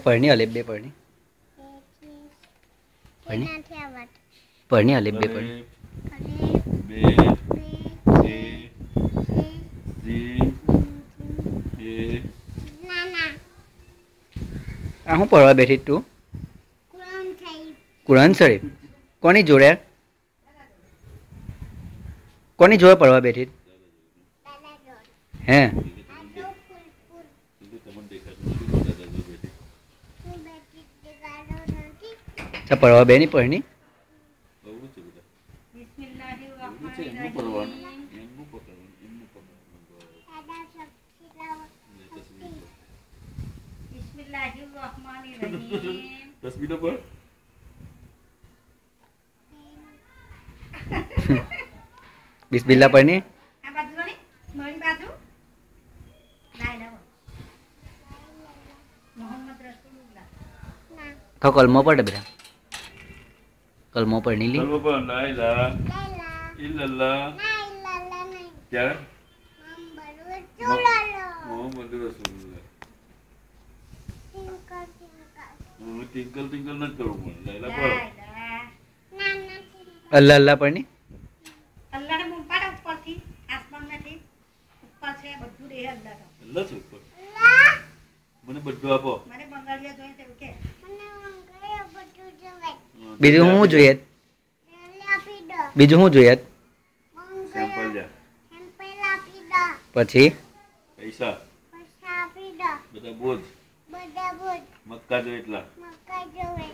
पढ़नी अलिफ बे पढ़नी पढ़नी पढ़नी अलिफ बे पढ़नी હું પढ़वा બેઠી તું कुरान शरीफ कोनी जोड़े कोनी जोड़े पढ़वा बैठी हैं अच्छा पढ़वा बे नहीं पढ़नी तस्वीर पर बिस्मिल्लाह पढ़नी तो कलमो पढ़ बेटा कलमो पढ़नी ली कलमो पढ़ ला इलाहा इल्लल्लाह क्या मोहम्मद रसूलुल्लाह टिंकल टिंकल न करो लाइला पढ़ अल्लाह अल्लाह पढ़नी अल्लाह ने मुंह पाड़ा ऊपर थी आसमान में थी ऊपर से બધું દે અલ્લાહ તો अल्लाह से ऊपर મને બધું આપો મને બંગાળિયા જોઈએ છે કે મને બંગાળિયા બધું જોઈએ બીજું હું જોઈએ આપી દો બીજું હું જોઈએ સેમ્પલ જા સેમ્પલ આપી દો પછી પૈસા પૈસા આપી દો બધા બોજ મક્કા જો એટલા મક્કા જોવે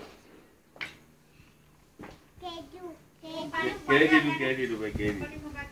કેજુ કે દીધું ભાઈ કે દીધું